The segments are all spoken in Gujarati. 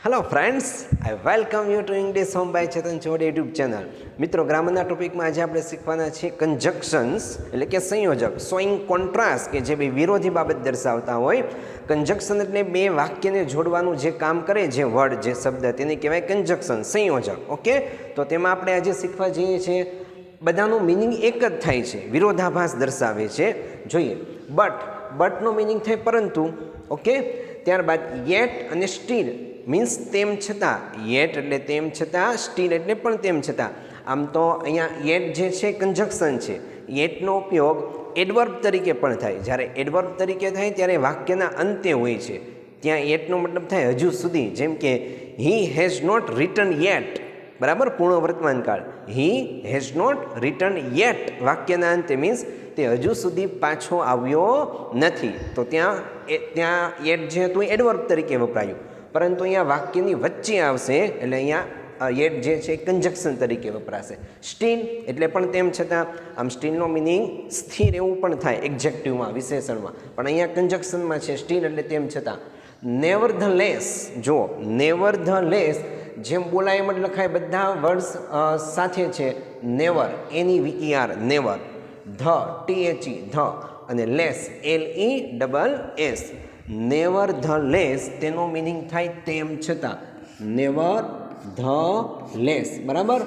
Hello friends, I welcome you to English home by Chetan Chaud YouTube channel. मित्रों, ग्रामરના ટોપિકમાં આજે આપણે શીખવાના છે કન્જક્શન્સ એટલે કે સંયોજક, શોઈંગ કોન્ટ્રાસ્ટ કે જે બે વિરોધી બાબત દર્શાવતા હોય। કન્જક્શન એટલે બે વાક્યને જોડવાનું જે કામ કરે, જે વર્ડ, જે શબ્દ, તેને કહેવાય કન્જક્શન, સંયોજક। ઓકે, તો તેમાં આપણે આજે શીખવા જઈએ છીએ બધાનું મિનિંગ એક જ થાય છે, વિરોધાભાસ દર્શાવે છે। જોઈએ, બટનો મિનિંગ થાય પરંતુ। ઓકે, ત્યારબાદ યેટ અને સ્ટીલ मीन्स तेम छता, येट एटले तेम छता, स्टील एटले पण तेम छता। आम तो अहींया येट जे छे कंजक्शन छे, येटनो उपयोग एडवर्ब तरीके पण थाय। ज्यारे एडवर्ब तरीके थाय त्यारे वाक्यना अंते होय छे, त्यां येटनो मतलब थाय हजू सुधी। जेम के he has not return yet, बराबर, पूर्ण वर्तमान काळ, he has not return yet वाक्यना अंते मीन्स ते हजू सुधी पाछो आव्यो नथी। तो त्यां येट जे हतुं एडवर्ब तरीके वपरायुं, परंतु अहींया वाक्यनी वच्चे आवशे એટલે અહીંયા येट जे छे कंजक्शन तरीके वपराशे। स्टील एटले पण तेम छतां, आम स्टीलनो मीनिंग स्थिर एवुं पण थाय एग्जेक्टिवमां, विशेषणमां, पण अहींया कंजक्शनमां छे स्टील एटले तेम छतां। नेवरधलेस, जो नेवरधलेस जेम बोलाय एम ज लखाय, बधा वर्ड्स साथे छे। नेवर, NEVER, नेवर, ध THE ध, अने लेस LESS। नेवरधलेस तेनो मीनिंग थाय तेम छतां, नेवरधलेस, बराबर,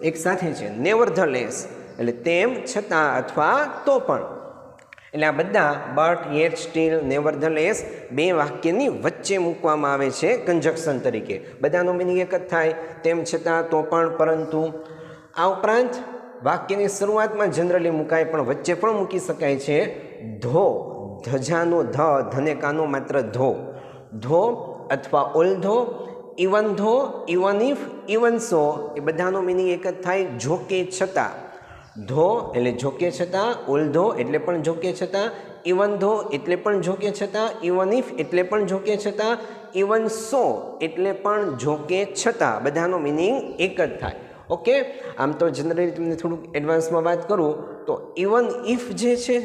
एक साथे छे। नेवरधलेस एटले तेम छतां अथवा तो पण, एटले आ बधा बट, येट, स्टील, नेवरधलेस बे वाक्यनी वच्चे मूकवामां आवे छे कंजक्शन तरीके। बधानो मीनिंग एक ज थाय, तेम छतां, तो पण, परंतु। आ उपरांत वाक्यनी शरूआतमां जनरली मुकाय पण वच्चे पण मूकी शकाय छे धो, धजानो ध, धनेकानो मात्र धो, धो अथवा although, even though, even if, even so, ए बधानो मीनिंग एक ज थाय, जोके छतां। धो एटले जोके छतां, ओल्धो एटले पण जोके छतां, इवन धो एटले पण जोके छतां, इवन इफ एटले पण जोके छतां, इवन सो एटले पण जोके छतां, बधानो मीनिंग एक ज थाय। ओके, आम तो जनरली तमने थोड़ुं एडवांसमां बात करूँ तो इवन इफ जे छे,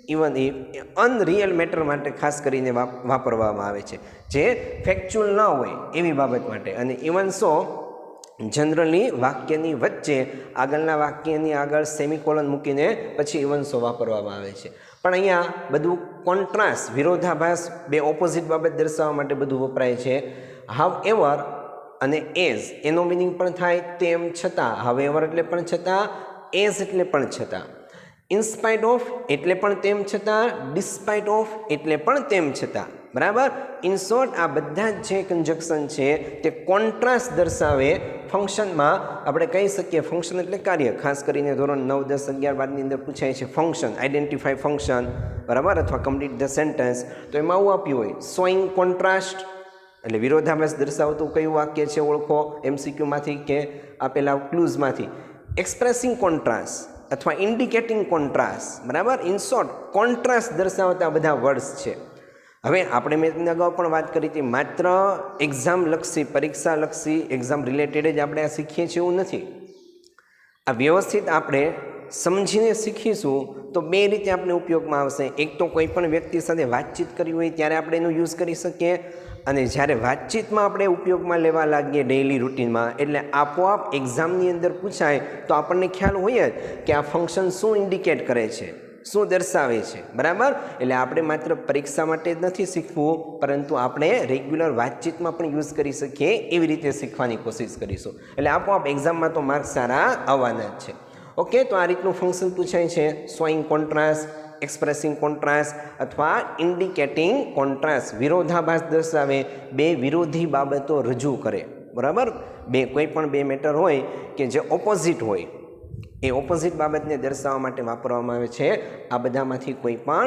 इवन इफ अनरियल मेटर माटे खास करीने वापरवामां आवे छे, जे फेक्चुअल न होय एवी बाबत माटे। अने इवन सो जनरली वाक्यनी वच्चे आगळना वाक्यनी आगळ सेमिकोलन मूकीने पछी इवन सो वापरवामां आवे छे। पण अहींया बधुं कॉन्ट्रास्ट, विरोधाभास, बे ऑपोजिट बाबत दर्शाववा माटे बधुं वपराय छे। हाउएवर अने एज एनो मीनिंग पण थाय तेम छतां। हाउएवर एटले पण छतां, एज एटले पण छतां। इनस्पाइट ऑफ एटले पण तेम छतां, डिस्पाइट ऑफ एटले पण तेम छतां, बराबर। इन शॉर्ट आ बधा जे कंजक्शन छे ते कॉन्ट्रास्ट दर्शावे। फंक्शनमां आपणे कही सकीए, फंक्शन एटले कार्य, खास करीने धोरण 9, 10, 11, 12 ની અંદર પૂછાય છે ફંક્શન, આઈડેન્ટિફાય ફંક્શન, બરાબર, અથવા કમ્પ્લીટ ધ સેન્ટેન્સ। તો એમાં આવું આપ્યું હોય, શોઈંગ કોન્ટ્રાસ્ટ એટલે વિરોધાભાસ દર્શાવતું કયું વાક્ય છે ઓળખો, MCQ માંથી કે આપેલા ક્લૂઝમાંથી। એક્સપ્રેસિંગ કોન્ટ્રાસ્ટ अथवा इंडिकेटिंग कॉन्ट्रास्ट, बराबर। इन शॉर्ट कॉन्ट्रास्ट दर्शावता बधा वर्ड्स छे। हवे आपणे मैं तमने अगाऊ पण वात करी हती, मात्र एक्जाम लक्षी, परीक्षा लक्षी, एक्जाम रिलेटेड ज आपणे आ शीखीए छीए एवुं नथी। आ व्यवस्थित आपणे समझीने शीखीशुं तो बे रीते आपणे उपयोगमां आवशे। एक तो कोई पण व्यक्ति साथे वातचीत करवी होय त्यारे आपणे एनो यूज करी सकीए, અને જ્યારે વાતચીતમાં આપણે ઉપયોગમાં લેવા લાગીએ ડેઇલી રૂટીનમાં, એટલે આપોઆપ એક્ઝામની અંદર પૂછાય તો આપણને ખ્યાલ હોય જ કે આ ફંક્શન શું ઇન્ડિકેટ કરે છે, શું દર્શાવે છે, બરાબર। એટલે આપણે માત્ર પરીક્ષા માટે જ નથી શીખવું, પરંતુ આપણે રેગ્યુલર વાતચીતમાં પણ યુઝ કરી શકીએ એવી રીતે શીખવાની કોશિશ કરીશું, એટલે આપોઆપ એક્ઝામમાં તો માર્ક્સ સારા આવવાના જ છે। ઓકે, તો આ રીતનું ફંક્શન પૂછાય છે, શોઈંગ કોન્ટ્રાસ્ટ, एक्सप्रेसिंग कॉन्ट्रास्ट अथवा इंडिकेटिंग कॉन्ट्रास्ट। विरोधाभास दर्शावे, बे विरोधी बाबतो रजू करे, बराबर। बे कोई पण बे मेटर होय के जे ऑपोजिट होय, ए ऑपोजिट बाबतने दर्शाववा माटे वापरवामां आवे छे आ बधामांथी कोई पण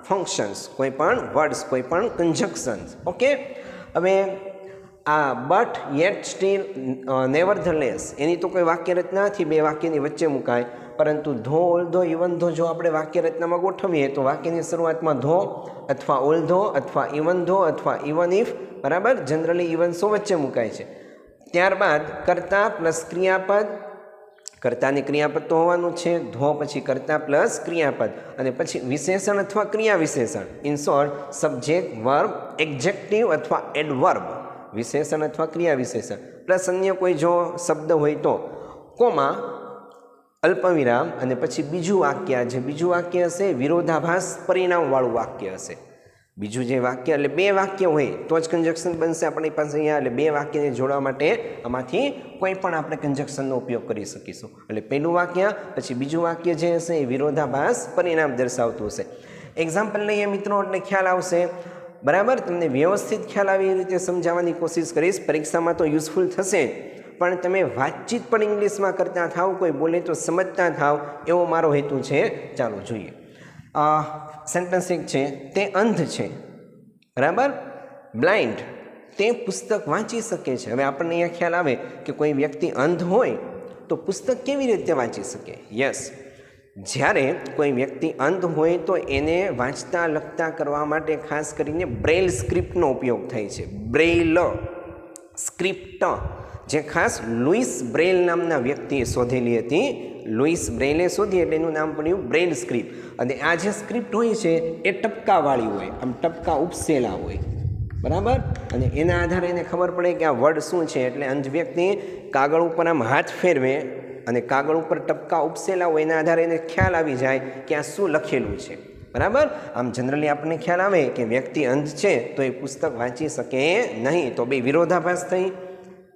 फंक्शन्स, कोई पण वर्ड्स, कोई पण कंजक्शन्स। ओके, हवे आ बट, येट, स्टील, नेवरधलेस एनी तो कोई वाक्य रचना थी, बे वाक्यनी वच्चे मुकाय। परंतु धो, ओल्धो, इवन धो जो આપણે વાક્ય રચનામાં ગોઠવીએ તો વાક્યની શરૂઆતમાં ધો અથવા ઓલ્ધો અથવા ઇવન ધો અથવા ઇવન ઇફ, બરાબર, જનરલી ઇવન સો વચ્ચે મુકાય છે। ત્યારબાદ કર્તા પ્લસ ક્રિયાપદ, કર્તાની ક્રિયાપદ તો હોવાનું છે, ધો પછી કર્તા પ્લસ ક્રિયાપદ, અને પછી વિશેષણ અથવા ક્રિયા વિશેષણ। In short subject, verb, adjective અથવા એડવર્બ, વિશેષણ અથવા ક્રિયા વિશેષણ પ્લસ અન્ય કોઈ જો શબ્દ હોય તો કોમા અલ્પવિરામ અને પછી બીજું વાક્ય, જે બીજું વાક્ય હશે વિરોધાભાસ પરિણામવાળું વાક્ય હશે. બીજું જે વાક્ય એટલે બે વાક્ય હોય તો જ કંજક્શન બનશે આપણી પાસે અહીંયા. એટલે બે વાક્યને જોડવા માટે આમાંથી કોઈ પણ આપણે કંજક્શનનો ઉપયોગ કરી શકીશું. એટલે પહેલું વાક્ય પછી બીજું વાક્ય જે હશે એ વિરોધાભાસ પરિણામ દર્શાવતું હશે. એક્ઝામ્પલ લઈએ મિત્રો એટલે ખ્યાલ આવશે. બરાબર, તમને વ્યવસ્થિત ખ્યાલ આવે એ રીતે સમજાવવાની કોશિશ કરીશ. પરીક્ષામાં તો યુઝફુલ થશે પણ તમે વાતચીત પણ ઇંગ્લિશમાં કરતા થાવ, કોઈ બોલે તો સમજતા થાવ, એવો મારો હેતુ છે. ચાલો જોઈએ. સેન્ટન્સ એક છે, તે અંધ છે. બરાબર, બ્લાઇન્ડ, તે પુસ્તક વાંચી શકે છે. હવે આપણને અહીંયા ખ્યાલ આવે કે કોઈ વ્યક્તિ અંધ હોય તો પુસ્તક કેવી રીતે વાંચી શકે? યસ, જ્યારે કોઈ વ્યક્તિ અંધ હોય તો એને વાંચતા લખતા કરવા માટે ખાસ કરીને બ્રેઇલ સ્ક્રિપ્ટનો ઉપયોગ થાય છે. બ્રેઇલ સ્ક્રિપ્ટ જે ખાસ લુઈસ બ્રેઇલ નામના વ્યક્તિએ શોધેલી હતી. લુઈસ બ્રેઇલે શોધી એટલે એનું નામ પડ્યું બ્રેઇલ સ્ક્રિપ્ટ. અને આ જે સ્ક્રિપ્ટ હોય છે એ ટપકાવાળી હોય, આમ ટપકા ઉપસેલા હોય. બરાબર, અને એના આધારે એને ખબર પડે કે આ વર્ડ શું છે. એટલે અંધ વ્યક્તિ કાગળ ઉપર આમ હાથ ફેરવે અને કાગળ ઉપર ટપકા ઉપસેલા હોય, એના આધારે એને ખ્યાલ આવી જાય કે આ શું લખેલું છે. બરાબર, આમ જનરલી આપણને ખ્યાલ આવે કે વ્યક્તિ અંધ છે તો એ પુસ્તક વાંચી શકે નહીં, તો બે વિરોધાભાસ થઈ.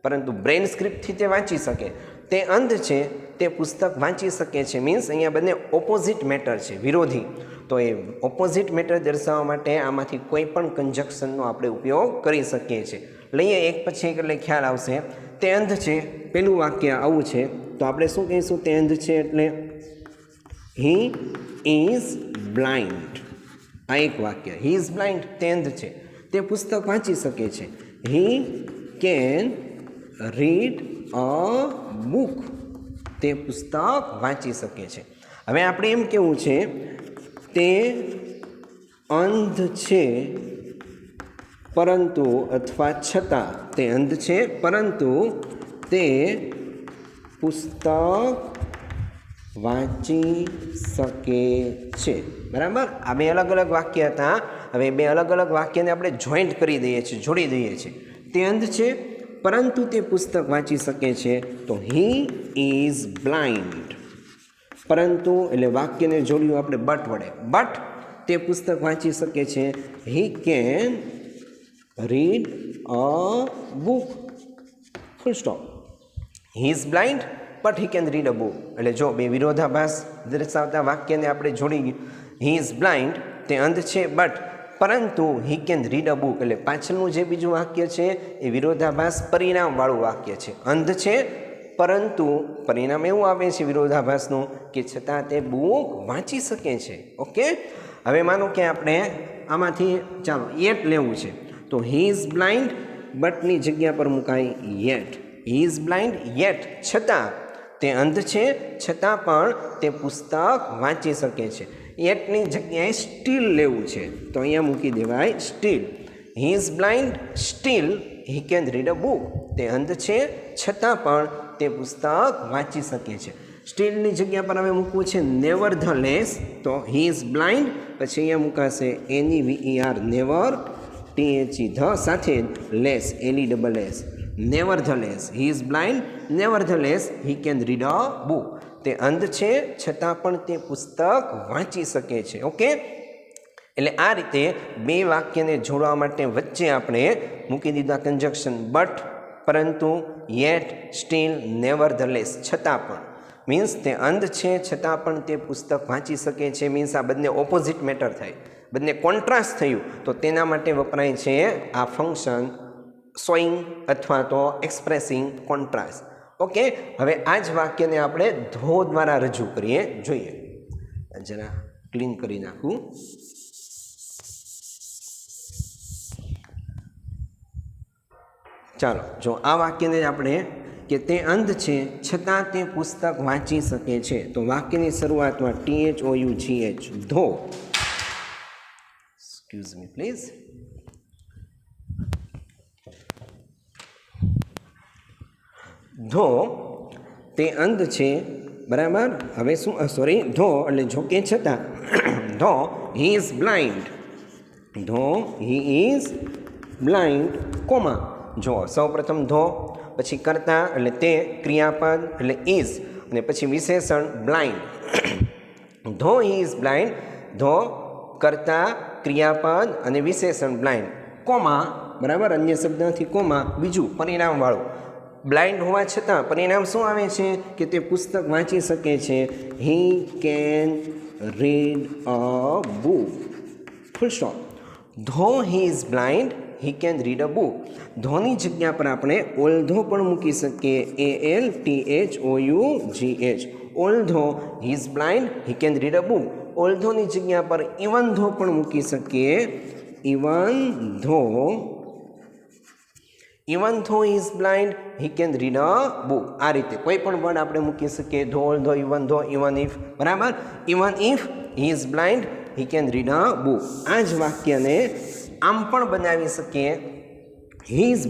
પરંતુ બ્રેઇન સ્ક્રિપ્ટથી તે વાંચી શકે. તે અંધ છે તે પુસ્તક વાંચી શકે છે મીન્સ અહીંયા બંને ઓપોઝિટ મેટર છે, વિરોધી. તો એ ઓપોઝિટ મેટર દર્શાવવા માટે આમાંથી કોઈ પણ કંજક્શનનો આપણે ઉપયોગ કરી શકીએ છીએ. લઈએ એક પછી એક એટલે ખ્યાલ આવશે. તે અંધ છે, પેલું વાક્ય આવું છે તો આપણે શું કહીશું? તે અંધ છે એટલે હી ઇઝ બ્લાઇન્ડ. આ એક વાક્ય, હી ઇઝ બ્લાઇન્ડ, તે અંધ છે, તે પુસ્તક વાંચી શકે છે. He can read a book, તે પુસ્તક વાંચી શકે છે. હવે આપણે એમ કહેવું છે તે અંધ છે પરંતુ અથવા છતાં, તે અંધ છે પરંતુ તે પુસ્તક વાંચી શકે છે. બરાબર, આ બે અલગ અલગ વાક્ય હતા. હવે બે અલગ અલગ વાક્યને આપણે જોઈન્ટ કરી દઈએ છીએ, જોડી દઈએ છીએ. તે અંધ છે પરંતુ તે પુસ્તક વાંચી શકે છે, તો હી ઇઝ બ્લાઇન્ડ. પરંતુ એટલે વાક્યને જોડ્યું આપણે બટ વડે. બટ તે પુસ્તક વાંચી શકે છે. He can read a book, full stop. He is blind but he can read a book. એટલે જો બે વિરોધાભાસ દર્શાવતા વાક્યને આપણે જોડી ગયું. હી ઇઝ બ્લાઇન્ડ, તે અંધ છે, બટ પરંતુ હી કેન રીડ અ બુક. એટલે પાછળનું જે બીજું વાક્ય છે એ વિરોધાભાસ પરિણામવાળું વાક્ય છે. અંધ છે પરંતુ પરિણામ એવું આવે છે વિરોધાભાસનું કે છતાં તે બુક વાંચી શકે છે. ઓકે, હવે માનો કે આપણે આમાંથી ચાલો યેટ લેવું છે તો હી ઇઝ બ્લાઇન્ડ બટની જગ્યા પર મુકાય yet. He is blind yet, છતાં તે અંધ છે છતાં પણ તે પુસ્તક વાંચી શકે છે. યેટની જગ્યાએ સ્ટીલ લેવું છે તો અહીંયા મૂકી દેવાય steel. He is blind steel he can read a book, તે અંધ છે છતાં પણ તે પુસ્તક વાંચી શકે છે. સ્ટીલની જગ્યા પર હવે મૂકવું છે નેવરધલેસ, તો હી ઇઝ બ્લાઇન્ડ પછી અહીંયા મુકાશે NEVER, નેવર THE ધ સાથે less LESS, nevertheless he is blind nevertheless he can read a book. તે અંધ છે છતાં પણ તે પુસ્તક વાંચી શકે છે. ઓકે, એટલે આ રીતે બે વાક્યને જોડવા માટે વચ્ચે આપણે મૂકી દીધા કંજક્શન બટ, પરંતુ, યેટ, સ્ટીલ, નેવરધલેસ, છતાં પણ. મીન્સ તે અંધ છે છતાં પણ તે પુસ્તક વાંચી શકે છે. મીન્સ આ બંને ઓપોઝિટ મેટર થાય, બંને કોન્ટ્રાસ્ટ થયું તો તેના માટે વપરાય છે આ ફંક્શન શોઈંગ અથવા તો એક્સપ્રેસિંગ કોન્ટ્રાસ્ટ. ઓકે, હવે આ જ વાક્યને આપણે ધો દ્વારા રજૂ કરીએ. જોઈએ, જરા ક્લીન કરી નાખું. ચાલો, જો આ વાક્યને આપણે કે તે અંધ છે છતાં તે પુસ્તક વાંચી શકે છે, તો વાક્યની શરૂઆતમાં THOUGH, ધો. Excuse me please. ધો તે અંધ છે, બરાબર. હવે શું, સોરી, ધો એટલે જો કે છતાં, ધો હી ઇઝ બ્લાઇન્ડ, ધો હી ઇઝ બ્લાઇન્ડ, કોમા જો સૌપ્રથમ ધો, પછી કરતા એટલે તે, ક્રિયાપદ એટલે ઇઝ, અને પછી વિશેષણ બ્લાઇન્ડ. ધો હી ઇઝ બ્લાઇન્ડ, ધો કરતા, ક્રિયાપદ અને વિશેષણ બ્લાઇન્ડ, કોમા, બરાબર, અન્ય શબ્દ નથી કોમા, બીજું પરિણામવાળું. બ્લાઇન્ડ હોવા છતાં પરિણામ શું આવે છે કે તે પુસ્તક વાંચી શકે છે. He can read a book, full stop. Though he is blind, he can read a book. ધોની જગ્યા પર આપણે ઓલ્ધો પણ મૂકી શકીએ, ALTHOUGH. Although he is blind, he can read a book. ઓલ્ધોની જગ્યા પર ઇવન ધો પણ મૂકી શકીએ, even though is blind, he can read a book. આ રીતે કોઈ પણ વર્ડ આપણે મૂકી શકીએ, ધો, ઓલ્ધો, ઇવન ઇફ, બરાબર. Even if he is blind, he can read a book. આ જ વાક્યને આમ પણ બનાવી શકીએ, હી ઇઝ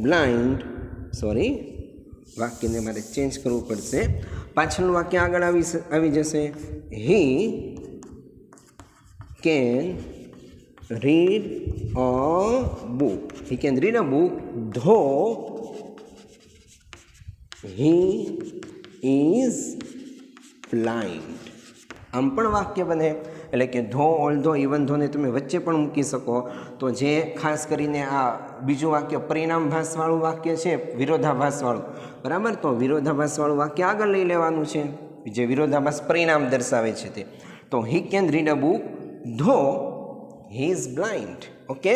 બ્લાઇન્ડ, સોરી, વાક્યને મારે ચેન્જ કરવું પડશે. પાછળનું વાક્ય આગળ આવી જશે, હી can read a book, he can read a book though he is blind. આમ પણ વાક્ય બને. એટલે કે ધો, ઓલ્ધો, ઇવન ધોને તમે વચ્ચે પણ મૂકી શકો. તો જે ખાસ કરીને આ બીજું વાક્ય પરિણામભાસવાળું વાક્ય છે, વિરોધાભાસવાળું, બરાબર, તો વિરોધાભાસવાળું વાક્ય આગળ લઈ લેવાનું છે, જે વિરોધાભાસ પરિણામ દર્શાવે છે તે. તો he can read a book though he is blind. Okay,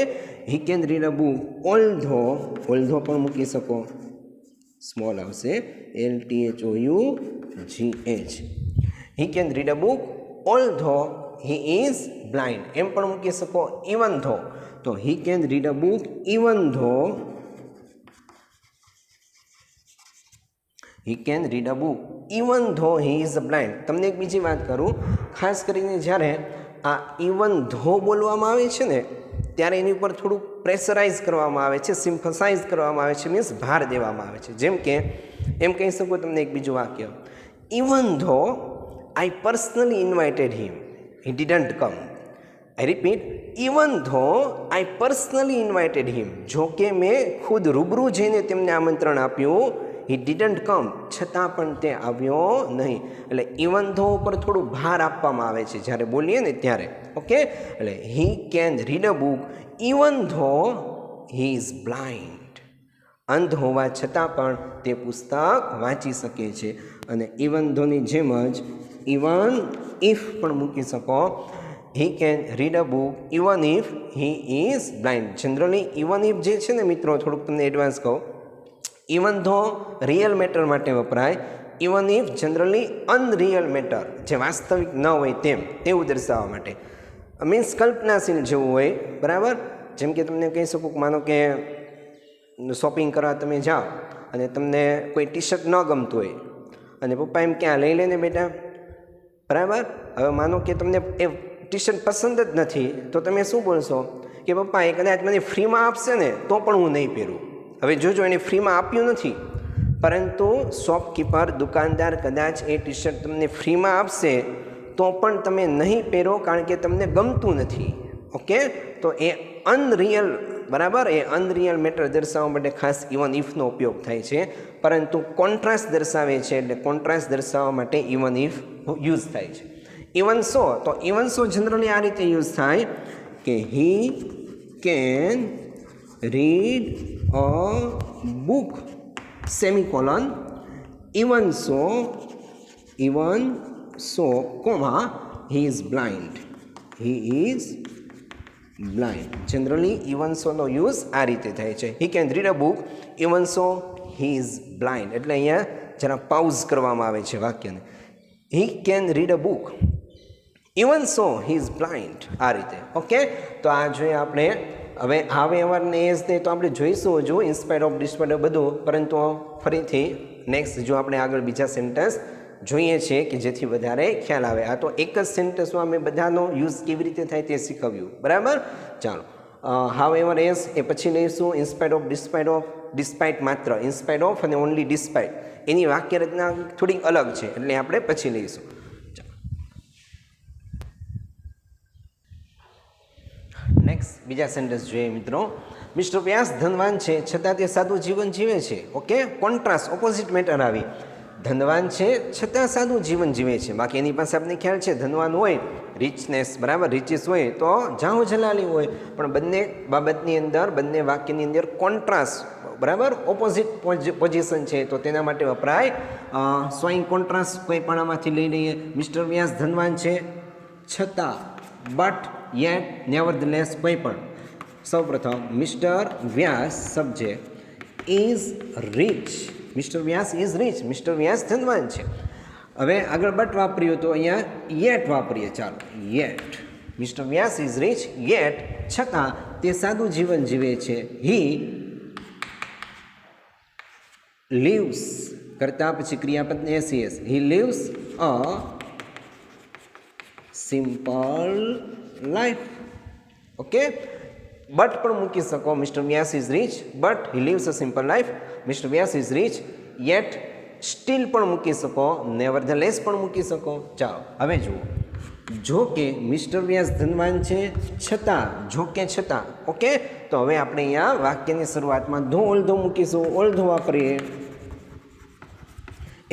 he can read a book although પણ મૂકી શકો, સ્મોલ આવશે, LTHOUGH. He can read a book although he is blind. એમ પણ મૂકી શકો, ઇવન ધો. તો he can read a book even though he can read a book even though he is blind. તમને એક બીજી વાત કરું, ખાસ કરીને જ્યારે આ ઇવન ધો બોલવામાં આવે છે ને, ત્યારે એની ઉપર થોડુંક પ્રેશરાઇઝ કરવામાં આવે છે, સિમ્ફસાઇઝ કરવામાં આવે છે, મીન્સ ભાર દેવામાં આવે છે. જેમ કે એમ કહી શકો તમને એક બીજું વાક્ય, even though I personally invited him, he didn't come. I repeat, even though I personally invited હિમ, જો કે મેં ખુદ રૂબરૂ જઈને તેમને આમંત્રણ આપ્યું, હી ડીડન્ટ કમ, છતાં પણ તે આવ્યો નહીં. એટલે ઇવન ધો ઉપર થોડું ભાર આપવામાં આવે છે જ્યારે બોલીએ ને ત્યારે. ઓકે, એટલે હી can read a book even though he is blind. અંધ હોવા છતાં પણ તે પુસ્તક વાંચી શકે છે. અને ઇવન ધોની જેમ જ ઇવન ઇફ પણ મૂકી શકો, હી can read a book even if he is blind. Generally even if જે છે ને મિત્રો, થોડુંક તમને એડવાન્સ કહું, ઇવન ધો રિયલ મેટર માટે વપરાય, even if generally unreal matter, જે વાસ્તવિક ન હોય તેવું દર્શાવવા માટે, મીન્સ કલ્પનાશીલ જેવું હોય, બરાબર. જેમ કે તમને કહી શકું, માનો કે શોપિંગ કરવા તમે જાઓ અને તમને કોઈ ટી શર્ટ ન ગમતું હોય અને પપ્પા એમ ક્યાં લઈ લેને બેટા, બરાબર. હવે માનો કે તમને એ ટી શર્ટ પસંદ જ નથી, તો તમે શું બોલશો કે પપ્પા એ કદાચ મને ફ્રીમાં આપશે ને તો પણ હું નહીં પહેરું. હવે જોજો, એને ફ્રીમાં આપ્યું નથી, પરંતુ શોપકીપર, દુકાનદાર કદાચ એ ટી શર્ટ તમને ફ્રીમાં આપશે તો પણ તમે નહીં પહેરો, કારણ કે તમને ગમતું નથી. ઓકે, તો એ અનરિયલ, બરાબર, એ અનરિયલ મેટર દર્શાવવા માટે ખાસ ઇવન ઇફનો ઉપયોગ થાય છે. પરંતુ કોન્ટ્રાસ્ટ દર્શાવે છે, એટલે કોન્ટ્રાસ્ટ દર્શાવવા માટે ઇવન ઇફ યુઝ થાય છે. ઇવન સો, તો ઇવન સો જનરલી આ રીતે યુઝ થાય કે he can read a book semicolon even so comma he is blind, generally even સોનો યુઝ આ રીતે થાય છે. He can read a book even so he is blind. એટલે અહીંયા જરા પાઉઝ કરવામાં આવે છે વાક્યને. He can read a book even so he is blind, આ રીતે. ઓકે, તો આ જોઈએ આપણે. હવે હાવ એવરને એઝ ને તો આપણે જોઈશું હજુ, ઇન્સ્પાયર ઓફ, ડિસ્પાયર બધું, પરંતુ ફરીથી નેક્સ્ટ જો આપણે આગળ બીજા સેન્ટેન્સ જોઈએ છીએ કે જેથી વધારે ખ્યાલ આવે. આ તો એક જ સેન્ટેન્સમાં મેં બધાનો યુઝ કેવી રીતે થાય તે શીખવ્યું, બરાબર. ચાલો, હાવ એવર એઝ એ પછી લઈશું. ઇન્સ્પાયર ઓફ, ડિસ્પાઇટ માત્ર ઇન્સ્પાયર ઓફ અને ઓનલી ડિસ્પાઇટ, એની વાક્ય રચના થોડીક અલગ છે, એટલે આપણે પછી લઈશું. નેક્સ્ટ નેક્સ્ટ બીજા સેન્ટેન્સ જોઈએ મિત્રો. મિસ્ટર વ્યાસ ધનવાન છે છતાં તે સાદું જીવન જીવે છે. ઓકે, કોન્ટ્રાસ્ટ, ઓપોઝિટ મેટર આવી. ધનવાન છે છતાં સાદું જીવન જીવે છે. બાકી એની પાસે આપણે ખ્યાલ છે ધનવાન હોય, રિચનેસ, બરાબર, રિચીસ હોય તો જાહો જલાલી હોય, પણ બંને બાબતની અંદર, બંને વાક્યની અંદર કોન્ટ્રાસ્ટ, બરાબર, ઓપોઝિટ પોઝિશન છે તો તેના માટે વપરાય શોઈંગ કોન્ટ્રાસ્ટ. કોઈ પણ આમાંથી લઈ લઈએ. મિસ્ટર વ્યાસ ધનવાન છે છતાં, બટ, યેટ, નેવરધલેસ, કોઈ પણ. સૌપ્રથમ mister Vyas subject is rich. Mister Vyas is rich, mister Vyas ધનવાન છે. હવે આગળ બટ વાપર્યું તો અહીંયા યેટ વાપરીએ. ચાલો, yet mister Vyas is rich, yet છતાં તે સાદું જીવન જીવે છે. હી લીવ્સ કરતા પછી ક્રિયાપદ એસીએસ, he lives a simple life. Okay, but પણ મૂકી શકો. Mister Vyas is rich but he lives a simple life. Mister Vyas is rich yet still પણ મૂકી શકો. નેવરધલેસ પણ મૂકી શકો. ચાલો હવે જુઓ. જો કે મિસ્ટર વ્યાસ ધનવાન છે છતાં, જો કે છતાં. ઓકે, તો હવે આપણે અહીંયા વાક્યની શરૂઆતમાં ધો ઓલ્ધો મૂકીશું. ઓલ્ધો વાપરીએ.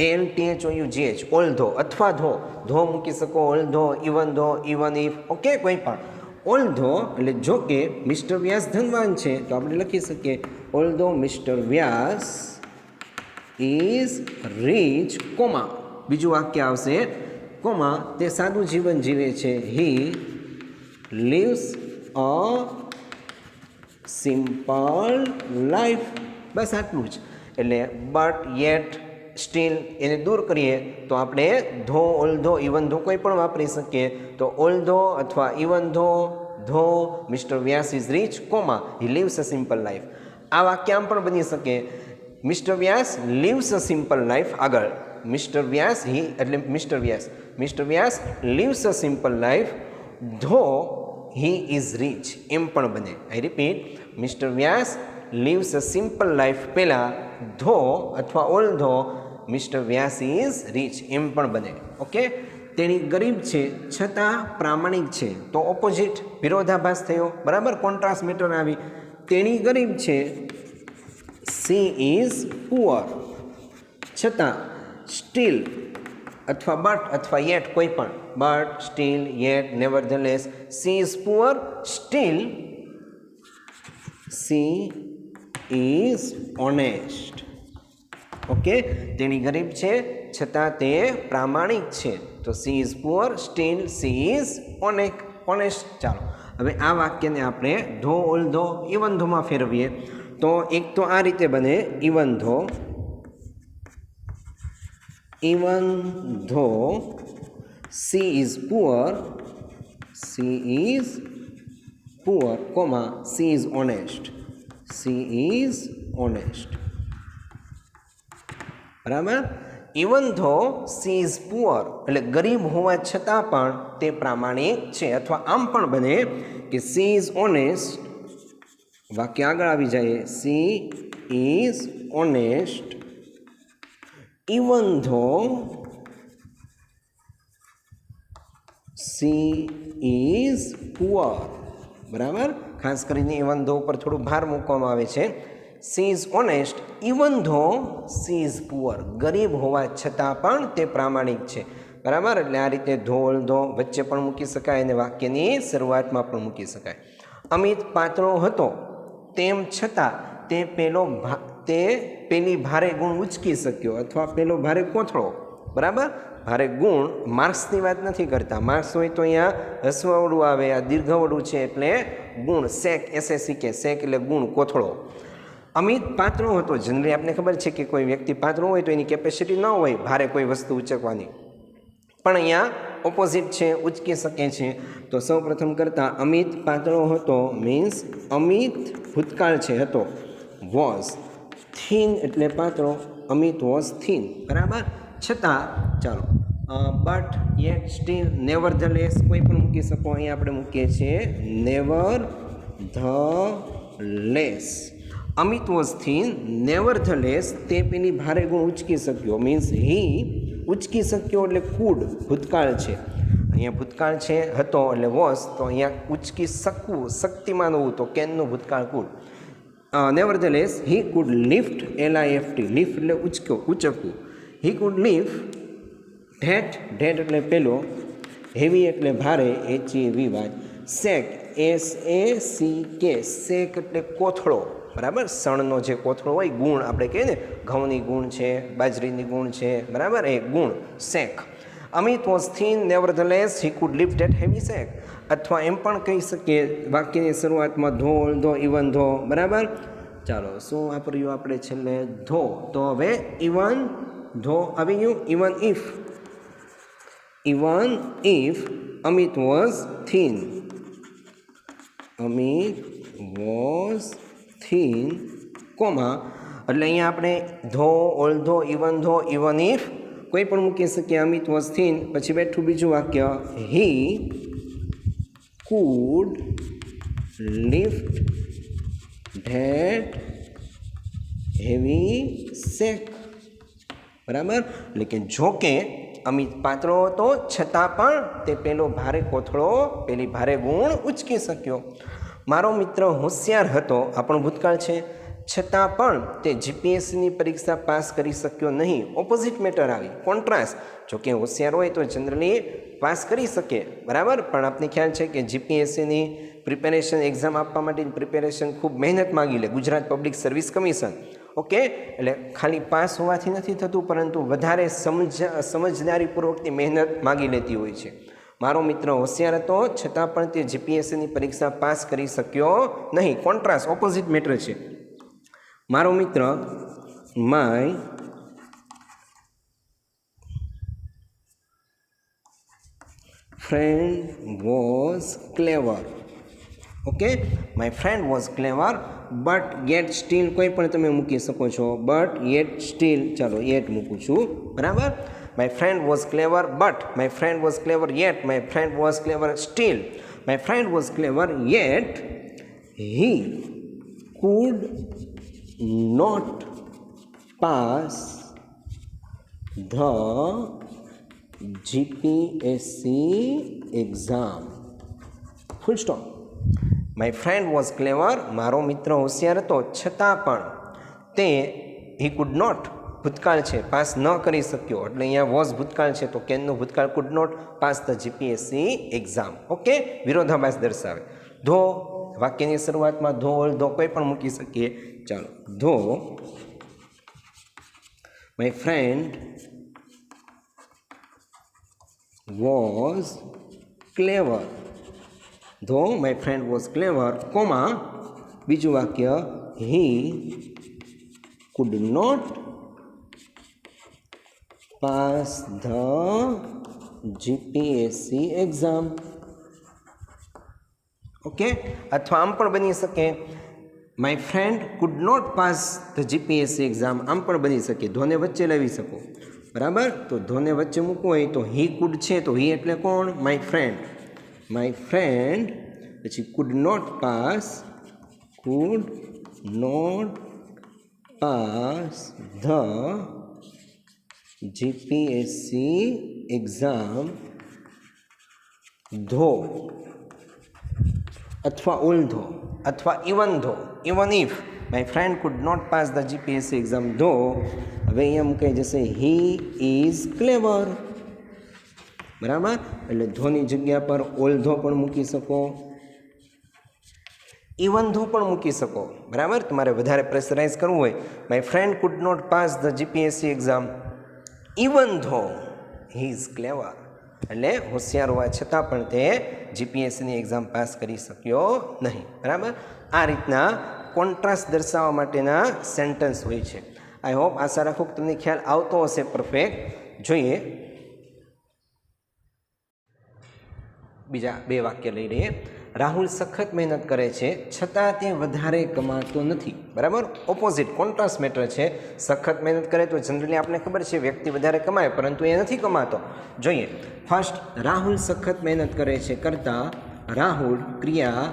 ALTHOUGH, ઓલ્ધો અથવા ધો. ધો મૂકી શકો, although, even though, even if. Okay, કોઈ પણ. ઓલ્ધો એટલે જો કે મિસ્ટર વ્યાસ ધનવાન છે તો આપણે લખી શકીએ although mister Vyas is rich, comma, બીજું વાક્ય આવશે કોમા, તે સાદું જીવન જીવે છે. He lives a simple life. બસ આટલું જ. એટલે બટ, યેટ, સ્ટીલ એને દૂર કરીએ તો આપણે ધો, ઓલ્ધો, ઇવન ધો કોઈ પણ વાપરી શકીએ. તો ઓલ્ધો અથવા even though, though mister Vyas is rich, comma, he lives a simple life. આ વાક્ય આમ પણ બની શકે mister Vyas lives a simple life. આગળ મિસ્ટર વ્યાસ હી એટલે mister Vyas lives a simple life though he is rich, એમ પણ બને. I repeat, mister Vyas lives a simple life પહેલાં ધો અથવા although mister Vyas is rich, એમ પણ બને. ઓકે, તેણી ગરીબ છે છતાં પ્રામાણિક છે તો ઓપોઝિટ, વિરોધાભાસ થયો, બરાબર, કોન્ટ્રાસ્ટ મેટર આવી. તેણી ગરીબ છે, સી ઇઝ પુઅર, છતાં, સ્ટીલ અથવા બટ અથવા યેટ કોઈ પણ, but, still, yet, nevertheless. She is poor, still she is honest. Okay, તેણી ગરીબ છે છતાં તે પ્રામાણિક છે તો she is poor, still she is honest. ચાલો હવે આ વાક્યને આપણે ધો, ઓલ્ધો, ઇવન ધોમાં ફેરવીએ તો એક તો આ રીતે બને even though she is poor, comma, she is honest. બરાબર. Even though she is poor એટલે ગરીબ હોવા છતાં પણ તે પ્રામાણિક છે. અથવા આમ પણ બને કે સી ઇઝ ઓનેસ્ટ, વાક્ય આગળ આવી જાય, C is honest even though she is poor. બરાબર, ખાસ કરીને ઇવન ધો ઉપર થોડું ભાર મૂકવામાં આવે છે. She is honest even though she is poor, ગરીબ હોવા છતાં પણ તે પ્રામાણિક છે. બરાબર, એટલે આ રીતે ધો, ઓલ્ધો વચ્ચે પણ મૂકી શકાય અને વાક્યની શરૂઆતમાં પણ મૂકી શકાય. અમિત પાતળો હતો તેમ છતાં તે પેલી ભારે ગુણ ઉચકી શક્યો અથવા પેલો ભારે કોથળો. બરાબર, ભારે ગુણ માર્ક્સની વાત નથી કરતા. માર્ક્સ હોય તો અહીંયા હસવાવડું આવે, આ દીર્ઘવડું છે એટલે ગુણ. સેક, SEC, સેક એટલે ગુણ, કોથળો. અમિત પાતળો હતો. જનરલી આપણે ખબર છે કે કોઈ વ્યક્તિ પાતળો હોય તો એની કેપેસિટી ન હોય ભારે કોઈ વસ્તુ ઉચકવાની, પણ અહીંયા ઓપોઝિટ છે, ઉચકી શકે છે. તો સૌ પ્રથમ કરતાં અમિત પાતળો હતો મીન્સ અમિત ભૂતકાળ છે, હતો. વોઝ, થીન એટલે પાતળો, અમિત વોઝ થીન. બરાબર, છતાં. ચાલો, બટ, યેટ, સ્ટીલ, નેવરધલેસ કોઈ પણ મૂકી શકો. અહીંયા આપણે મૂકીએ છીએ નેવરધલેસ. અમિત વોઝ થીન, નેવરધલેસ તે પેલી ભારે ગુણ ઉચકી શક્યો મીન્સ હી ઉચકી શક્યો એટલે કુડ, ભૂતકાળ છે. અહીંયા ભૂતકાળ છે હતો એટલે વોઝ, તો અહીંયા ઉચકી શકવું, શક્તિમાન હોવું, તો કેનનું ભૂતકાળ could. Nevertheless he could lift, LIFT, lift એટલે ઉચકવું. He could lift that, that એટલે પેલો, હેવી એટલે ભારે, HEVY, સેક, SACK, સેક એટલે કોથળો, બરાબર, સણનો જે કોથળો હોય, ગુણ આપણે કહીએ ને, ઘઉંની ગુણ છે, બાજરીની ગુણ છે, બરાબર, એ ગુણ, sack. Amit was thin, nevertheless he could lift that heavy sack. અથવા એમ પણ કહી શકીએ વાક્યની શરૂઆતમાં ધો, ઓલ્ધો, ઇવન ધો, બરાબર. ચાલો શું વાપર્યું આપણે છેલ્લે? ધો. તો હવે ઇવન ધો આવી ગયું. Even if Amit was thin, Amit was thin, comma, એટલે અહીંયા આપણે ધો, ઓલ્ધો, ઇવન ઇફ કોઈ પણ મૂકી શકીએ. અમિત વોઝ થીન, પછી બેઠું બીજું વાક્ય, he could lift that heavy sack, બરાબર. એટલે કે જો કે અમિત પાતળો હતો છતાં પણ તે પેલો ભારે કોથળો, પેલી ભારે ગુણ ઉચકી શક્યો. મારો મિત્ર હોશિયાર હતો, આ પણ ભૂતકાળ છે, છતાં પણ તે GPSCની પરીક્ષા પાસ કરી શક્યો નહીં. ઓપોઝિટ મેટર આવી, કોન્ટ્રાસ્ટ. જો કે હોશિયાર હોય તો જનરલી પાસ કરી શકે, બરાબર, પણ આપને ખ્યાલ છે કે GPSCની પ્રિપેરેશન, એક્ઝામ આપવા માટેની પ્રિપેરેશન ખૂબ મહેનત માગી લે Gujarat public service commission. Okay, એટલે ખાલી પાસ હોવાથી નથી થતું, પરંતુ વધારે સમજદારીપૂર્વકની મહેનત માગી લેતી હોય છે. મારો મિત્ર હોશિયાર હતો છતાં પણ તે GPSCની પરીક્ષા પાસ કરી શક્યો નહીં. કોન્ટ્રાસ્ટ, ઓપોઝિટ મેટર છે. મારો મિત્ર, my friend was clever. Okay, my friend was clever but yet still, કોઈ પણ તમે મૂકી શકો છો, બટ યેટ સ્ટીલ, ચાલો યેટ મૂકું છું, બરાબર. My friend was clever but, my friend was clever yet, my friend was clever steel, my friend was clever yet he could not pass the GPSC exam. Full stop. My friend was clever, મારો મિત્ર હોશિયાર હતો છતાં પણ તે he could not, ભૂતકાળ છે, પાસ ન કરી શક્યો, એટલે અહીંયા વોઝ ભૂતકાળ છે તો કેનનું ભૂતકાળ could not pass the GPSC exam. Okay, વિરોધાભાસ દર્શાવે. ધો વાક્યની શરૂઆતમાં ધો, ઓલ્ધો કોઈ પણ મૂકી શકીએ. ચાલો, ધો my friend was clever, though my friend was clever, comma, બીજું વાક્ય, he could not pass the GPSC exam. Okay, અથવા આમ પણ બની શકે, my friend could not pass the GPSC exam, આમ પણ બની શકે. ધોને વચ્ચે લાવી શકો, બરાબર. તો ધોને વચ્ચે મૂકવું હોય તો હી કુડ છે, તો હી એટલે કોણ? My friend. માય ફ્રેન્ડ, પછી could not pass the GPSC exam, though અથવા ઓલ્ધો અથવા even if my friend could not pass the GPSC exam, though હવે અહીંયા મૂકાઈ જશે હી ઇઝ ક્લેવર, બરાબર. એટલે ધોની જગ્યા પર ઓલ્ધો પણ મૂકી શકો, ઇવન ધો પણ મૂકી શકો, બરાબર. તમારે વધારે પ્રેશરાઇઝ કરવું હોય, my friend could not pass the GPSC exam even though he is clever, એટલે હોશિયાર હોવા છતાં પણ તે GPSCની એક્ઝામ પાસ કરી શક્યો નહીં, બરાબર. આ રીતના કોન્ટ્રાસ્ટ દર્શાવવા માટેના સેન્ટેન્સ હોય છે. આઈ હોપ, આશા રાખું કે તમને ખ્યાલ આવતો હશે પરફેક્ટ. જોઈએ બીજા બે વાક્ય લઈ લઈએ. રાહુલ સખત મહેનત કરે છે છતાં તે વધારે કમાતો નથી, બરાબર. ઓપોઝિટ, કોન્ટ્રાસ્ટ મેટર છે. સખત મહેનત કરે તો જનરલી આપણે ખબર છે વ્યક્તિ વધારે કમાય, પરંતુ એ નથી કમાતો. જોઈએ, ફર્સ્ટ, રાહુલ સખત મહેનત કરે છે, કરતા રાહુલ ક્રિયા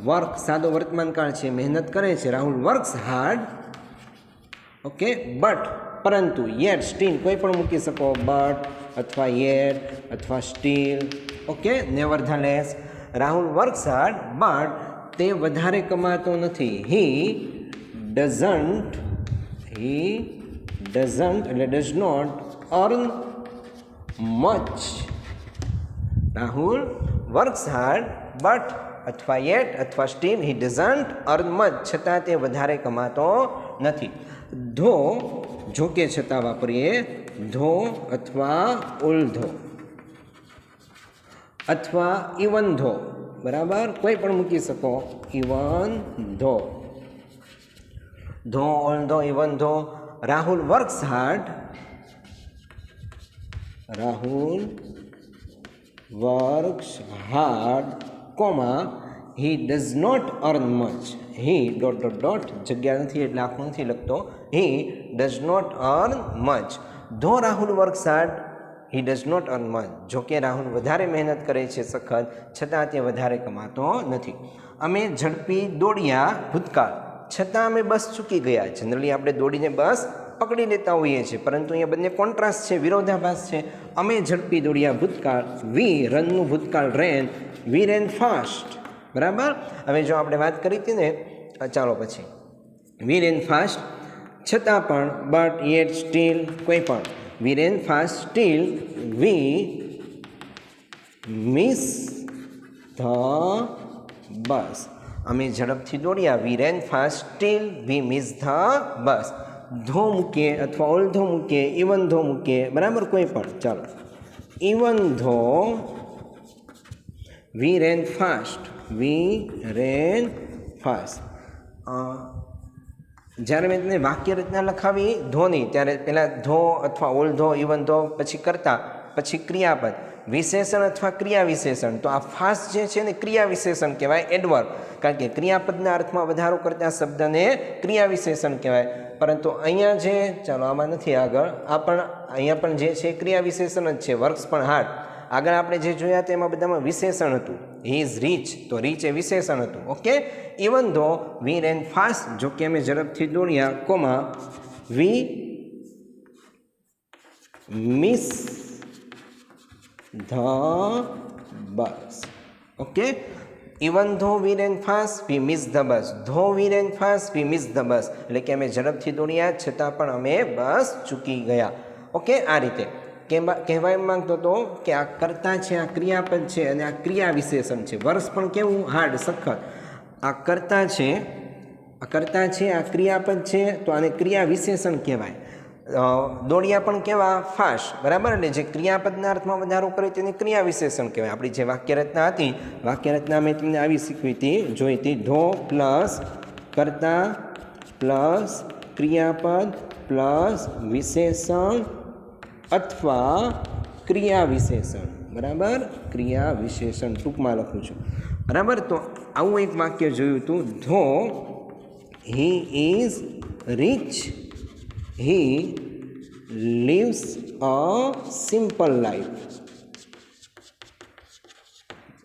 વર્ક, સાદો વર્તમાનકાળ છે, મહેનત કરે છે. Rahul works hard, okay, but પરંતુ, યેટ, સ્ટીલ કોઈ પણ મૂકી શકો, બટ અથવા યેટ અથવા still, okay, nevertheless Rahul works hard but તે વધારે કમાતો નથી. હી ડઝન્ટ એટલે does not earn much. Rahul works hard but અથવા યેટ અથવા still he doesn't earn much, છતાં તે વધારે કમાતો નથી. ધો જો કે છતાં વાપરીએ, ધો અથવા ઓલ્ધો અથવા ઇવન ધો, બરાબર, કોઈ પણ મૂકી શકો. ઇવન ધો, ધો, although, even though. Rahul works hard, Rahul works hard, comma he does not earn much. He dot dot dot, જગ્યા નથી એટલે આખું નથી લખતો. He does not earn much. Though Rahul works hard he does not earn much. જોકે રાહુલ વધારે મહેનત કરે છે સખત, છતાં તે વધારે કમાતો નથી. અમે ઝડપી દોડ્યા ભૂતકાળ, છતાં અમે બસ ચૂકી ગયા. જનરલી આપણે દોડીને બસ પકડી લેતા હોઈએ છીએ, પરંતુ અહીંયા બંને કોન્ટ્રાસ્ટ છે, વિરોધાભાસ છે. અમે ઝડપી દોડ્યા ભૂતકાળ, વી રનનું ભૂતકાળ રેન, વી રેન ફાસ્ટ, બરાબર. હવે જો આપણે વાત કરી હતી ને, ચાલો પછી વી રેન ફાસ્ટ, છતાં પણ, બટ યેટ સ્ટીલ, કોઈ પણ. We ran fast still we miss the bus. અમે ઝડપથી દોડ્યા, we ran fast still we miss the bus. Though મૂકીએ અથવા ઓલ્ધો મૂકીએ, ઇવન ધો મૂકીએ, બરાબર, કોઈ પણ. ચાલો, even though we ran fast, V ran fast. જ્યારે મેં તમને વાક્ય રચના લખાવી ધોની, ત્યારે પહેલાં ધો અથવા ઓલ્ધો, ઇવન ધો, પછી કરતા, પછી ક્રિયાપદ, વિશેષણ અથવા ક્રિયા વિશેષણ. તો આ ફાસ્ટ જે છે ને ક્રિયા વિશેષણ કહેવાય, એડવર્બ, કારણ કે ક્રિયાપદના અર્થમાં વધારો કરતા શબ્દને ક્રિયા વિશેષણ કહેવાય. પરંતુ અહીંયા જે, ચાલો આમાં નથી આગળ, આ પણ અહીંયા પણ જે છે ક્રિયા વિશેષણ જ છે. વર્ક્સ પણ હાર્ડ, આગળ આપણે જે જોયા તેમાં બધામાં વિશેષણ હતું. હી ઇઝ રીચ, તો રીચ એ વિશેષણ હતું. Okay, even though we ran fast, જો કે અમે ઝડપથી દોડ્યા, comma we miss the bus. Okay, even though we ran fast we miss the bus. Though we ran fast we miss the bus, એટલે કે અમે ઝડપથી દોડ્યા છતાં પણ અમે બસ ચૂકી ગયા. ઓકે, આ રીતે કહેવાય માંગતો હતો કે આ કર્તા છે, આ ક્રિયાપદ છે અને આ ક્રિયા વિશેષણ છે. વર્ષ પણ કેવું હાર્ડ, સખત. આ કર્તા છે, આ ક્રિયાપદ છે, તો આને ક્રિયા વિશેષણ કહેવાય. દોડ્યા પણ કેવા, ફાસ્ટ, બરાબર. એટલે જે ક્રિયાપદના અર્થમાં વધારો કરે તેને ક્રિયા વિશેષણ કહેવાય. આપણી જે વાક્યરચના હતી, વાક્યરચના મેં તમને આવી શીખવી હતી, જોઈ હતી. ધો પ્લસ કર્તા પ્લસ ક્રિયાપદ પ્લસ વિશેષણ અથવા ક્રિયા વિશેષણ, બરાબર, ક્રિયા વિશેષણ ટૂંકમાં લખું છું, બરાબર. તો આવું એક વાક્ય જોયું હતું. Though he is rich he lives a simple life.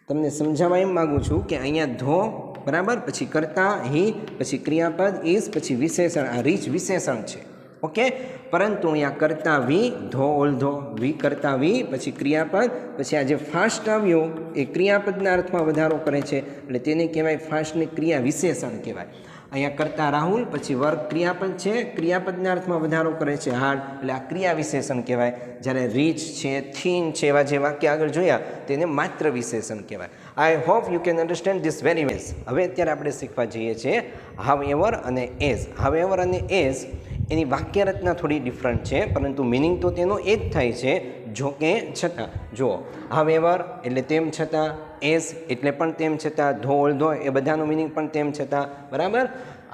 તમને સમજાવવા એમ માગું છું કે અહીંયા ધો, બરાબર, પછી કરતા હી, પછી ક્રિયાપદ ઇઝ, પછી વિશેષણ. આ રીચ વિશેષણ છે. ઓકે, પરંતુ અહીંયા કરતા વી, ધો ઓલ્ધો, વી કરતા વી, પછી ક્રિયાપદ, પછી આ જે ફાસ્ટ આવ્યો એ ક્રિયાપદના અર્થમાં વધારો કરે છે, એટલે તેને કહેવાય ફાસ્ટની ક્રિયા વિશેષણ કહેવાય. અહીંયા કરતા રાહુલ, પછી વર્ગ ક્રિયાપદ છે, ક્રિયાપદના અર્થમાં વધારો કરે છે હાર્ડ, એટલે આ ક્રિયા વિશેષણ કહેવાય. જ્યારે રીચ છે, થીન છે, એવા જે વાક્ય આગળ જોયા તેને માત્ર વિશેષણ કહેવાય. I hope you can understand this very well. હવે અત્યારે આપણે શીખવા જઈએ છીએ હાવ એવર અને એઝ. હાવ એવર અને એઝ એની વાક્ય રચના થોડી ડિફરન્ટ છે, પરંતુ મિનિંગ તો તેનો એ જ થાય છે, જો કે છતાં. જુઓ, હાવ એવર એટલે તેમ છતાં, એઝ એટલે પણ તેમ છતાં, ધો ઓલ્ધો એ બધાનું મિનિંગ પણ તેમ છતાં, બરાબર.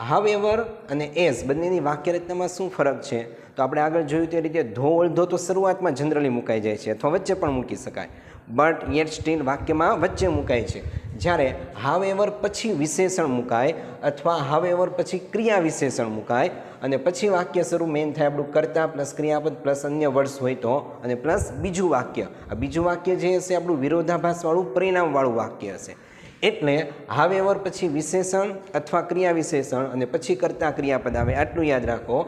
હાવ એવર અને એઝ બંનેની વાક્ય રચનામાં શું ફરક છે? તો આપણે આગળ જોયું તે રીતે ધો ઓલ્ધો તો શરૂઆતમાં જનરલી મુકાઈ જાય છે અથવા વચ્ચે પણ મૂકી શકાય, બટ યેટ સ્ટીલ વાક્યમાં વચ્ચે મુકાય છે. જ્યારે હાવ એવર પછી વિશેષણ મુકાય અથવા હાવ એવર પછી ક્રિયા વિશેષણ મુકાય અને પછી વાક્ય શરૂ મેઇન થાય આપણું કર્તા પ્લસ ક્રિયાપદ પ્લસ અન્ય વર્ડ્સ હોય તો, અને પ્લસ બીજું વાક્ય. આ બીજું વાક્ય જે હશે આપણું વિરોધાભાસવાળું પરિણામવાળું વાક્ય હશે. એટલે હાવ એવર પછી વિશેષણ અથવા ક્રિયા વિશેષણ અને પછી કર્તા ક્રિયાપદ આવે, આટલું યાદ રાખો.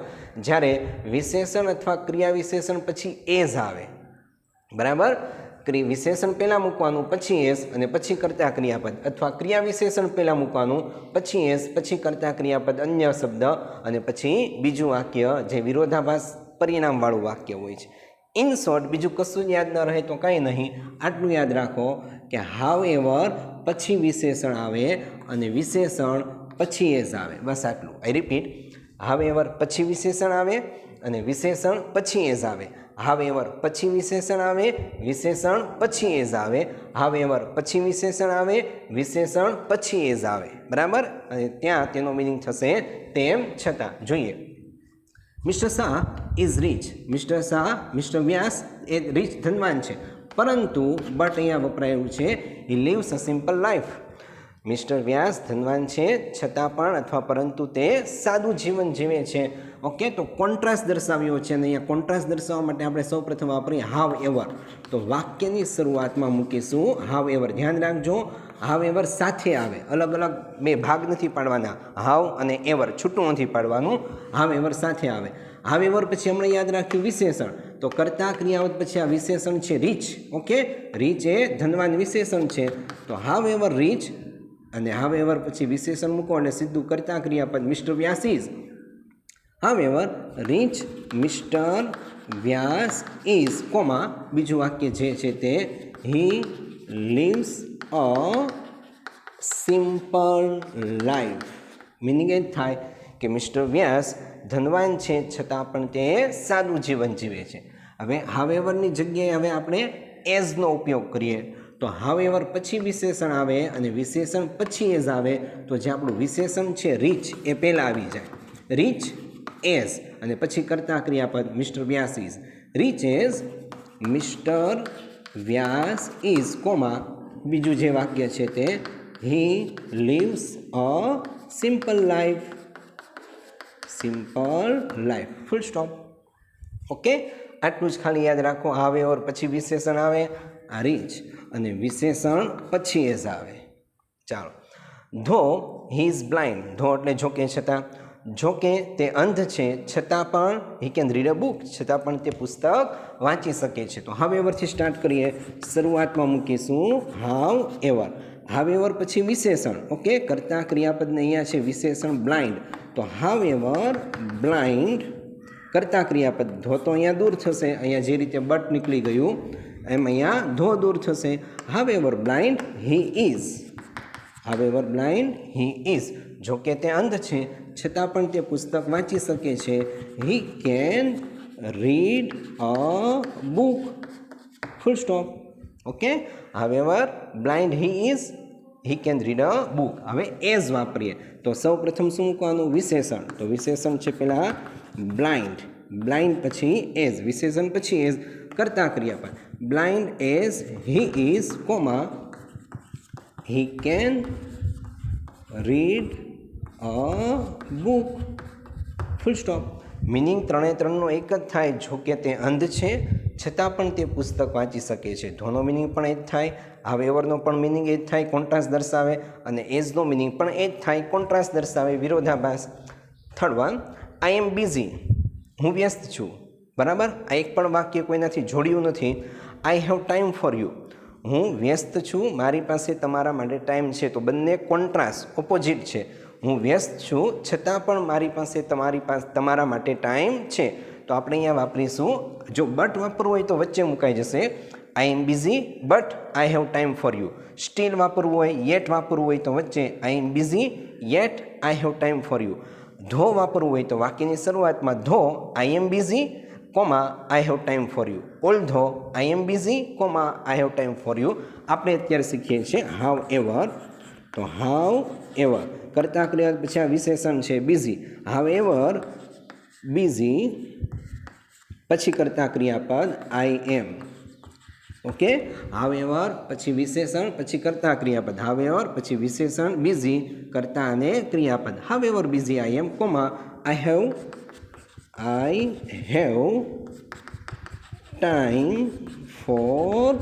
જ્યારે વિશેષણ અથવા ક્રિયા વિશેષણ પછી એઝ આવે, બરાબર, વિશેષણ પહેલાં મૂકવાનું પછી એસ અને પછી કર્તા ક્રિયાપદ, અથવા ક્રિયા વિશેષણ પહેલાં મૂકવાનું પછી એસ પછી કર્તા ક્રિયાપદ અન્ય શબ્દ અને પછી બીજું વાક્ય જે વિરોધાભાસ પરિણામવાળું વાક્ય હોય છે. ઇન શોર્ટ બીજું કશું યાદ ન રહે તો કાંઈ નહીં, આટલું યાદ રાખો કે હાવ એવર પછી વિશેષણ આવે અને વિશેષણ પછી એસ આવે, બસ આટલું. આઈ રિપીટ, હાવ એવર પછી વિશેષણ આવે અને વિશેષણ પછી એસ આવે. હાવ એવર પછી વિશેષણ આવે, વિશેષણ પછી એસ આવે. હાવ એવર પછી વિશેષણ આવે, વિશેષણ પછી એસ આવે. બરાબર? અને ત્યાં તેનો મિનિંગ થશે તેમ છતાં. જોઈએ, mister Shah is rich. Mister Shah, mister Vyas એ રીચ ધનવાન છે, પરંતુ બટ અહીંયા વપરાયું છે he lives a simple life. Mister Vyas ધનવાન છે છતાં પણ અથવા પરંતુ તે સાદું જીવન જીવે છે. ઓકે, તો કોન્ટ્રાસ્ટ દર્શાવ્યો છે અને અહીંયા કોન્ટ્રાસ્ટ દર્શાવવા માટે આપણે સૌપ્રથમ વાપરીએ હાવ એવર. તો વાક્યની શરૂઆતમાં મૂકીશું હાવ એવર. ધ્યાન રાખજો, હાવ એવર સાથે આવે, અલગ અલગ બે ભાગ નથી પાડવાના. હાવ અને એવર છૂટું નથી પાડવાનું, હાવ એવર સાથે આવે. હાવ એવર પછી હમણાં યાદ રાખ્યું વિશેષણ, તો કર્તા ક્રિયાવત પછી આ વિશેષણ છે રીચ. ઓકે, રીચ એ ધનવાન વિશેષણ છે, તો હાવ એવર રીચ અને હાવ એવર પછી વિશેષણ મૂકો અને સીધું કર્તા ક્રિયાપદ mister Vyas is. However rich mister Vyas is comma બીજું વાક્ય જે છે તે he lives a simple life. Meaning એ જ થાય કે મિસ્ટર વ્યાસ ધનવાન છે છતાં પણ તે સાદું જીવન જીવે છે. હવે હાવ એવરની જગ્યાએ હવે આપણે એઝનો ઉપયોગ કરીએ, તો હાવ એવર પછી વિશેષણ આવે અને વિશેષણ પછી એઝ આવે, તો જે આપણું વિશેષણ છે રીચ એ પહેલાં આવી જાય. રીચ એઝ અને પછી કર્તા ક્રિયાપદ mister Vyas is. Rich as mister Vyas is comma બીજું જે વાક્ય છે તે he lives a simple life. Simple life, full stop. Okay, આટલું જ ખાલી યાદ રાખો. હાવ એવર પછી વિશેષણ આવે આ રીચ અને વિશેષણ પછી એઝ આવે. ચાલો, ધો હી ઇઝ બ્લાઇન્ડ. ધો એટલે જોકે છતાં, જોકે તે અંધ છે છતાં પણ હી કેન રીડ અ બુક, છતાં પણ તે પુસ્તક વાંચી શકે છે. તો હાવ એવરથી સ્ટાર્ટ કરીએ. શરૂઆતમાં મૂકીશું હાવ એવર. હાવ એવર પછી વિશેષણ. ઓકે, કર્તા ક્રિયાપદને અહીંયા છે વિશેષણ બ્લાઇન્ડ, તો હાવ એવર બ્લાઇન્ડ કર્તા ક્રિયાપદ. ધો તો અહીંયા દૂર થશે, અહીંયા જે રીતે બટ નીકળી ગયું એમ અહીંયા ધો દૂર થશે. However blind he is. However blind he is, જોકે તે અંધ છે છતાં પણ તે પુસ્તક વાંચી શકે છે. He can read a book, full stop. Okay, how ever blind he is, he can read a book. હવે એઝ વાપરીએ, તો સૌ પ્રથમ શું મૂકવાનું? વિશેષણ. તો વિશેષણ છે પહેલાં બ્લાઇન્ડ, બ્લાઇન્ડ પછી એઝ, વિશેષણ પછી એઝ, કર્તા ક્રિયાપદ blind as he is comma he can read a book, full stop. Meaning ત્રણે ત્રણનો એક જ થાય. જોકે તે અંધ છે છતાં પણ તે પુસ્તક વાંચી શકે છે. ધોનો મિનિંગ પણ એ જ થાય, હાવ એવરનો પણ મિનિંગ એ જ થાય, કોન્ટ્રાસ્ટ દર્શાવે, અને એઝનો મિનિંગ પણ એ જ થાય, કોન્ટ્રાસ્ટ દર્શાવે, વિરોધાભાસ. Third one, I am busy. હું વ્યસ્ત છું. બરાબર, આ એક પણ વાક્ય કોઈનાથી જોડ્યું નથી. આઈ હેવ ટાઈમ ફોર યુ. હું વ્યસ્ત છું, મારી પાસે તમારા માટે ટાઈમ છે. તો બંને કોન્ટ્રાસ્ટ, ઓપોઝિટ છે. હું વ્યસ્ત છું છતાં પણ મારી પાસે તમારા માટે ટાઈમ છે. તો આપણે અહીંયા વાપરીશું, જો બટ વાપરવું હોય તો વચ્ચે મુકાઈ જશે. I am busy but I have time for you. Still વાપરવું હોય, યેટ વાપરવું હોય તો વચ્ચે I am busy yet I have time for you. Though વાપરવું હોય તો વાક્યની શરૂઆતમાં though I am busy comma I have time for you. Although I am busy comma I have time for you. આપણે અત્યારે શીખીએ છીએ હાવ એવર. તો હાવ એવર કર્તા ક્રિયા પછી આ વિશેષણ છે બિઝી. હાવ એવર બિઝી પછી કર્તા ક્રિયાપદ I M. Okay, how ever પછી વિશેષણ પછી કર્તા ક્રિયાપદ. હાવ એવર પછી વિશેષણ બિઝી, કર્તા અને ક્રિયાપદ. However busy I am comma I have time for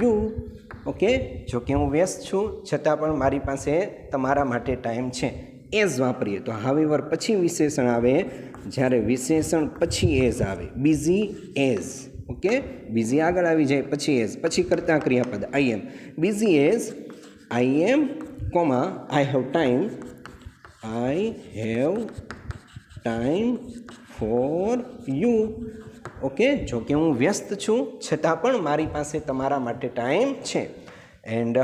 you. Okay, જોકે હું વ્યસ્ત છું છતાં પણ મારી પાસે તમારા માટે ટાઈમ છે. એઝ વાપરીએ તો હાવ એવર પછી વિશેષણ આવે, જ્યારે વિશેષણ પછી એઝ આવે. Busy as. ઓકે, બિઝી આગળ આવી જાય, પછી એઝ, પછી કરતા ક્રિયાપદ I am. Busy as I am comma I have time for you. Okay, જો કે હું વ્યસ્ત છું છતાં પણ મારી પાસે તમારા માટે ટાઈમ છે. એન્ડ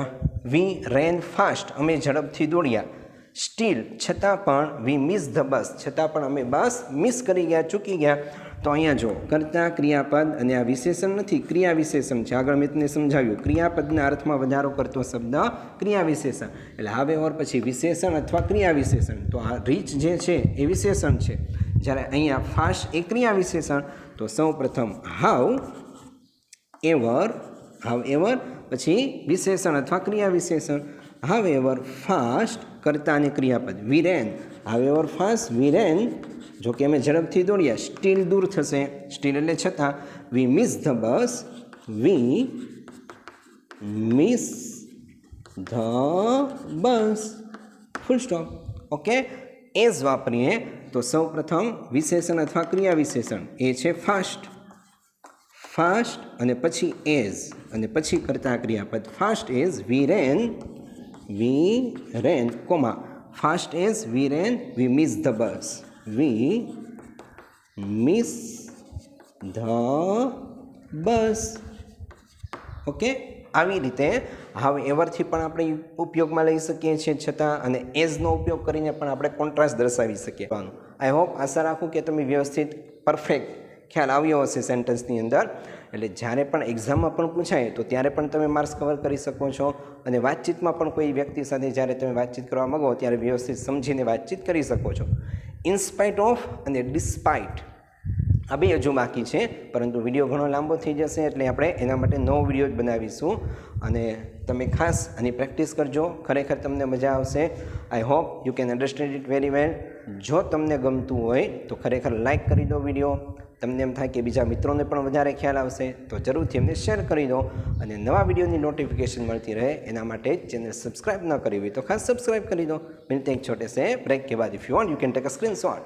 વી રેન ફાસ્ટ, અમે ઝડપથી દોડ્યા. સ્ટીલ, છતાં પણ, વી મિસ ધ બસ, છતાં પણ અમે બસ મિસ કરી ગયા, ચૂકી ગયા. તો અહીંયા જો કરતા ક્રિયાપદ અને આ વિશેષણ નથી, ક્રિયા વિશેષણ છે. આગળ મેં તમને સમજાવ્યું, ક્રિયાપદના અર્થમાં વધારો કરતો શબ્દ ક્રિયા વિશેષણ. એટલે હવે ઓર પછી વિશેષણ અથવા ક્રિયા વિશેષણ. તો આ રીચ જે છે એ વિશેષણ છે, જ્યારે અહીંયા ફાસ્ટ એ ક્રિયા વિશેષણ. તો સૌ પ્રથમ હાવ એવર પછી વિશેષણ અથવા ક્રિયા વિશેષણ. હાવ એવર ફાસ્ટ કરતા અને ક્રિયાપદ. વી રેન, હાવ એવર ફાસ્ટ વી રેન, જો કે અમે ઝડપથી દોડ્યા. સ્ટીલ દૂર થશે, સ્ટીલ એટલે છતાં. વી miss the bus, V miss the bus, full stop. Okay, as વાપરીએ તો સૌ પ્રથમ વિશેષણ અથવા ક્રિયા વિશેષણ એ છે ફાસ્ટ અને પછી એઝ અને પછી કરતા ક્રિયાપદ. Fast as V rain comma fast as V rain V miss the bus, V miss the bus. Okay, આવી રીતે હાવ એવરથી પણ આપણે ઉપયોગમાં લઈ શકીએ છીએ છતાં, અને એઝનો ઉપયોગ કરીને પણ આપણે કોન્ટ્રાસ્ટ દર્શાવી શકીએ. આઈ હોપ, આશા રાખું કે તમે વ્યવસ્થિત પરફેક્ટ ખ્યાલ આવ્યો હશે સેન્ટેન્સની અંદર. એટલે જ્યારે પણ એક્ઝામમાં પણ પૂછાય તો ત્યારે પણ તમે માર્ક્સ કવર કરી શકો છો, અને વાતચીતમાં પણ કોઈ વ્યક્તિ સાથે જ્યારે તમે વાતચીત કરવા માગો ત્યારે વ્યવસ્થિત સમજીને વાતચીત કરી શકો છો. ઇનસ્પાઇટ ઓફ અને ડિસ્પાઇટ આ બે હજુ બાકી છે, પરંતુ વિડીયો ઘણો લાંબો થઈ જશે એટલે આપણે એના માટે નવો વિડીયો જ બનાવીશું. અને તમે ખાસ આની પ્રેક્ટિસ કરજો, ખરેખર તમને મજા આવશે. I hope you can understand it very well. જો તમને ગમતું હોય તો ખરેખર લાઇક કરી દો વિડીયો. તમને એમ થાય કે બીજા મિત્રોને પણ વધારે ખ્યાલ આવશે તો જરૂરથી એમને શેર કરી દો. અને નવા વિડીયોની નોટિફિકેશન મળતી રહે એના માટે ચેનલ સબસ્ક્રાઇબ ન કરી હોય તો ખાસ સબસ્ક્રાઇબ કરી દો. મિલતે એક છોટે સે બ્રેક के बाद if you want you can take a screenshot.